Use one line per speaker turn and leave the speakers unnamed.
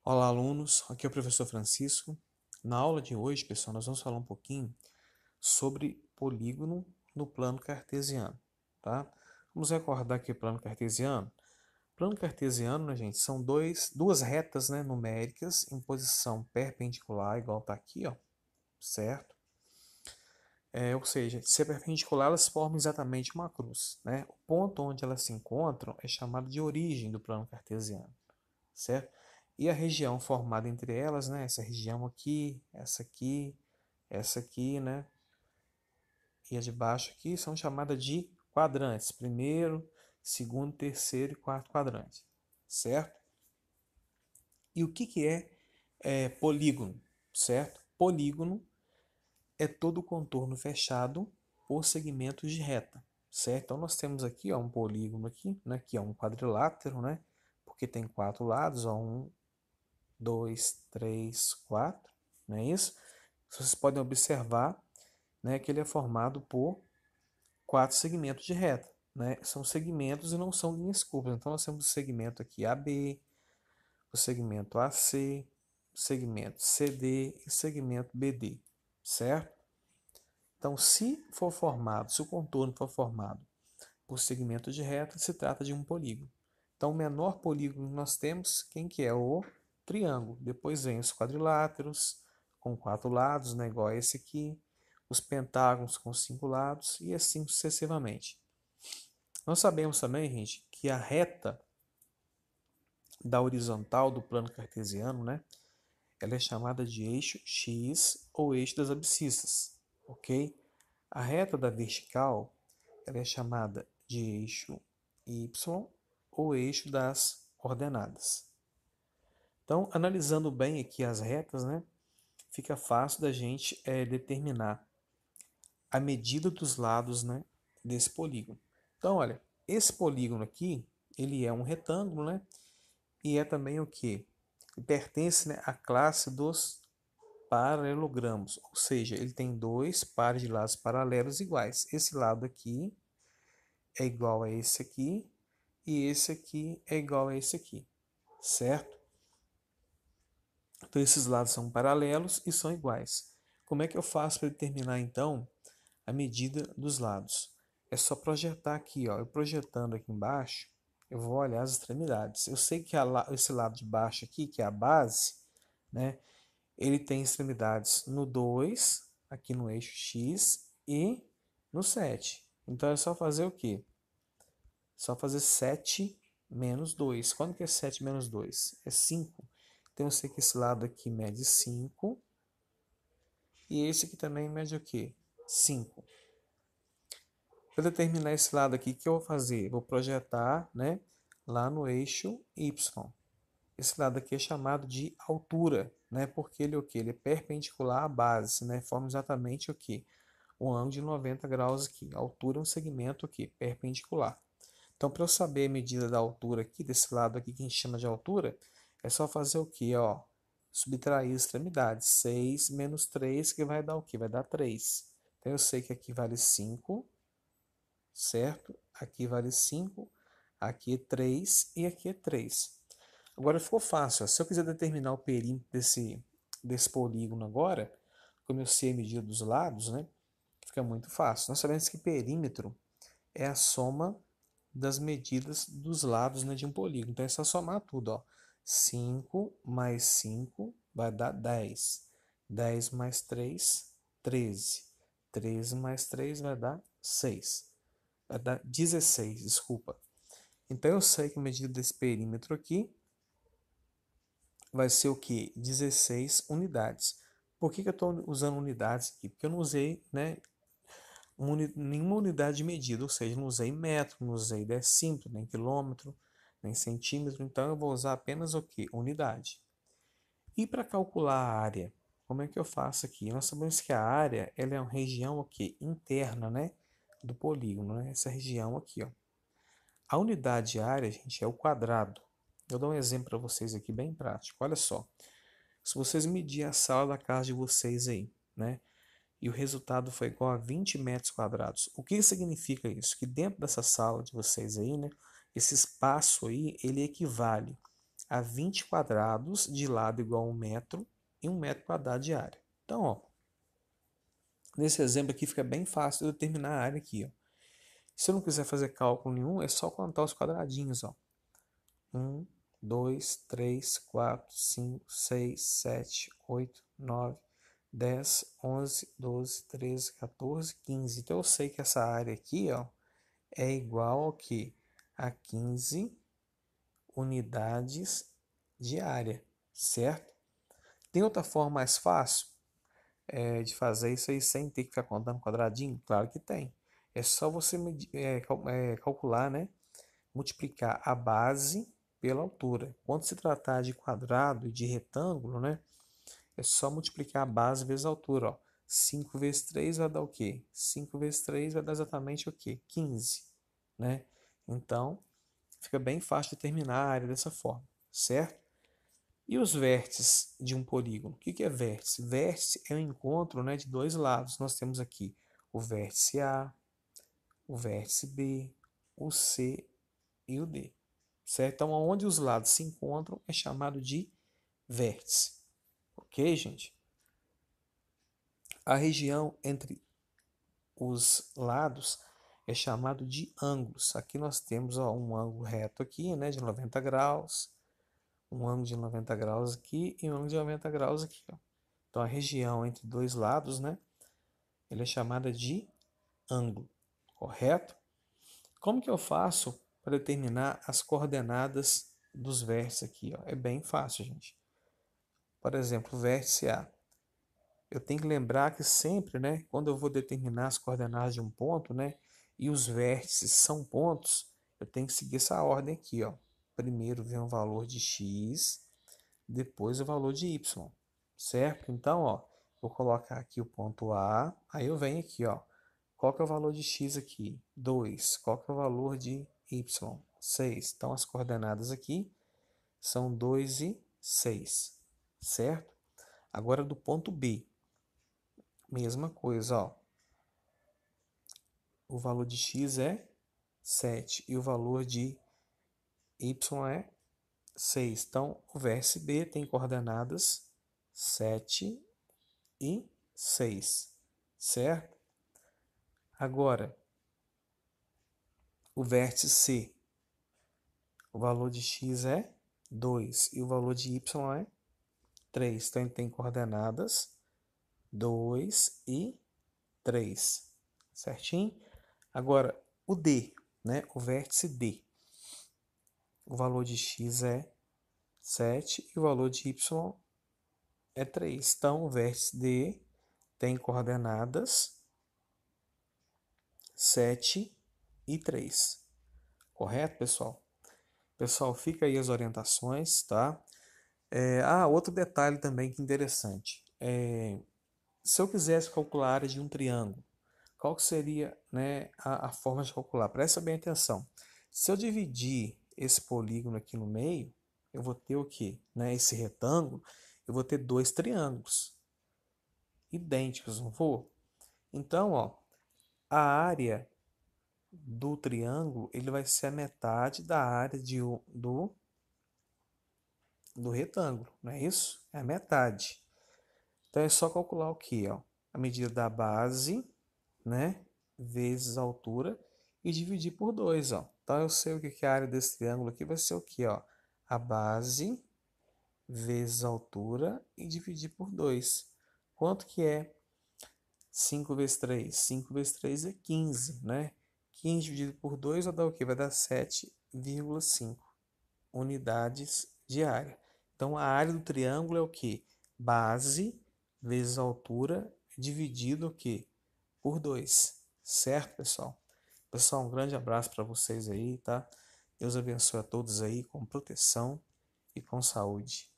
Olá, alunos. Aqui é o professor Francisco. Na aula de hoje, pessoal, nós vamos falar um pouquinho sobre polígono no plano cartesiano, tá? Vamos recordar aqui o plano cartesiano. Plano cartesiano, né, gente, são duas retas, né, numéricas em posição perpendicular, igual tá aqui, ó, certo? Ou seja, se é perpendicular, elas formam exatamente uma cruz, né? O ponto onde elas se encontram é chamado de origem do plano cartesiano, certo? E a região formada entre elas, né? Essa região aqui, essa aqui, né? E a de baixo aqui são chamadas de quadrantes. Primeiro, segundo, terceiro e quarto quadrante, certo? E o que é polígono, certo? Polígono é todo contorno fechado por segmentos de reta, certo? Então nós temos aqui, ó, um polígono aqui, né? Que é um quadrilátero, né? Porque tem quatro lados, ó, 2, 3, 4, não é isso? Vocês podem observar, né, que ele é formado por quatro segmentos de reta, né? São segmentos e não são linhas curvas. Então nós temos o segmento aqui AB, o segmento AC, o segmento CD e o segmento BD, certo? Então, se o contorno for formado por segmentos de reta, se trata de um polígono. Então, o menor polígono que nós temos, quem que é? O triângulo. Depois vem os quadriláteros, com quatro lados, né, igual a esse aqui. Os pentágonos com cinco lados e assim sucessivamente. Nós sabemos também, gente, que a reta da horizontal do plano cartesiano, né, ela é chamada de eixo X ou eixo das abscissas, ok? A reta da vertical, ela é chamada de eixo Y ou eixo das coordenadas. Então, analisando bem aqui as retas, né, fica fácil da gente determinar a medida dos lados, né, desse polígono. Então, olha, esse polígono aqui, ele é um retângulo, né, e é também o que? Pertence, né, à classe dos paralelogramos, ou seja, ele tem dois pares de lados paralelos iguais. Esse lado aqui é igual a esse aqui e esse aqui é igual a esse aqui, certo? Então esses lados são paralelos e são iguais. Como é que eu faço para determinar então a medida dos lados? É só projetar aqui, ó. Eu projetando aqui embaixo, eu vou olhar as extremidades. Eu sei que esse lado de baixo aqui, que é a base, né? Ele tem extremidades no 2, aqui no eixo X e no 7. Então é só fazer o quê? Só fazer 7 menos 2. Quando que é 7 menos 2? É 5. Então eu sei que esse lado aqui mede 5 e esse aqui também mede o quê? 5. Para determinar esse lado aqui, o que eu vou fazer? Vou projetar, né, lá no eixo Y. Esse lado aqui é chamado de altura, né, porque ele é o quê? Ele é perpendicular à base, né, forma exatamente o quê? Um ângulo de 90 graus aqui. A altura é um segmento aqui, perpendicular. Então, para eu saber a medida da altura aqui, desse lado aqui que a gente chama de altura, é só fazer o quê? Ó, subtrair as extremidades. 6 menos 3, que vai dar o quê? Vai dar 3. Então, eu sei que aqui vale 5, certo? Aqui vale 5, aqui é 3 e aqui é 3. Agora ficou fácil. Ó. Se eu quiser determinar o perímetro desse polígono agora, como eu sei a medida dos lados, né? Fica muito fácil. Nós sabemos que perímetro é a soma das medidas dos lados, né, de um polígono. Então é só somar tudo, ó. 5 mais 5 vai dar 10. 10 mais 3, 13. 13 mais 3 vai dar 6. Vai dar 16, desculpa. Então eu sei que a medida desse perímetro aqui vai ser o que? 16 unidades. Por que eu estou usando unidades aqui? Porque eu não usei, né, nenhuma unidade de medida, ou seja, não usei metro, não usei decímetro, nem quilômetro, nem centímetro, então eu vou usar apenas o que? Unidade. E para calcular a área, como é que eu faço aqui? Nós sabemos que a área ela é uma região aqui, interna, né, do polígono, né? Essa região aqui, ó. A unidade de área, gente, é o quadrado. Eu dou um exemplo para vocês aqui bem prático. Olha só, se vocês medirem a sala da casa de vocês aí, né? E o resultado foi igual a 20 metros quadrados. O que significa isso? Que dentro dessa sala de vocês aí, né, esse espaço aí, ele equivale a 20 quadrados de lado igual a 1 metro e 1 metro quadrado de área. Então, ó, nesse exemplo aqui fica bem fácil de eu determinar a área aqui, ó. Se eu não quiser fazer cálculo nenhum, é só contar os quadradinhos, ó. 1, 2, 3, 4, 5, 6, 7, 8, 9, 10, 11, 12, 13, 14, 15. Então eu sei que essa área aqui, ó, é igual ao que? A 15 unidades de área, certo? Tem outra forma mais fácil de fazer isso aí sem ter que ficar contando quadradinho? Claro que tem. É só você calcular, né? Multiplicar a base pela altura. Quando se tratar de quadrado e de retângulo, né? É só multiplicar a base vezes a altura, ó. 5 vezes 3 vai dar o quê? 5 vezes 3 vai dar exatamente o quê? 15, né? Então, fica bem fácil de determinar a área dessa forma, certo? E os vértices de um polígono? O que é vértice? Vértice é o encontro, né, de dois lados. Nós temos aqui o vértice A, o vértice B, o C e o D, certo? Então, onde os lados se encontram é chamado de vértice, ok, gente? A região entre os lados é chamado de ângulos. Aqui nós temos, ó, um ângulo reto aqui, né, de 90 graus, um ângulo de 90 graus aqui e um ângulo de 90 graus aqui, ó. Então, a região entre dois lados, né, ele é chamada de ângulo, correto? Como que eu faço para determinar as coordenadas dos vértices aqui, ó? É bem fácil, gente. Por exemplo, o vértice A. Eu tenho que lembrar que sempre, né, quando eu vou determinar as coordenadas de um ponto, né, e os vértices são pontos, eu tenho que seguir essa ordem aqui, ó. Primeiro vem o valor de x, depois o valor de y, certo? Então, ó, vou colocar aqui o ponto A, aí eu venho aqui, ó. Qual que é o valor de x aqui? 2. Qual que é o valor de y? 6. Então, as coordenadas aqui são 2 e 6, certo? Agora, do ponto B, mesma coisa, ó. O valor de x é 7 e o valor de y é 6. Então, o vértice B tem coordenadas 7 e 6, certo? Agora, o vértice C, o valor de x é 2 e o valor de y é 3. Então, ele tem coordenadas 2 e 3, certinho? Agora, o D, né? O vértice D, o valor de x é 7 e o valor de y é 3. Então, o vértice D tem coordenadas 7 e 3. Correto, pessoal? Pessoal, fica aí as orientações, tá? Outro detalhe também que interessante. Se eu quisesse calcular a área de um triângulo, qual que seria, né, a forma de calcular? Presta bem atenção. Se eu dividir esse polígono aqui no meio, eu vou ter o quê? Né, esse retângulo, eu vou ter dois triângulos idênticos, não vou? Então, ó, a área do triângulo ele vai ser a metade da área do retângulo, não é isso? É a metade. Então é só calcular o que, ó? A medida da base, né, vezes a altura e dividir por 2, ó. Então eu sei o que é a área desse triângulo aqui vai ser o que, ó? A base vezes a altura e dividir por 2. Quanto que é 5 vezes 3? 5 vezes 3 é 15, né? 15 dividido por 2 vai dar o quê? Vai dar 7,5 unidades de área. Então, a área do triângulo é o quê? Base vezes a altura dividido o quê? Por 2. Certo, pessoal? Pessoal, um grande abraço para vocês aí, tá? Deus abençoe a todos aí com proteção e com saúde.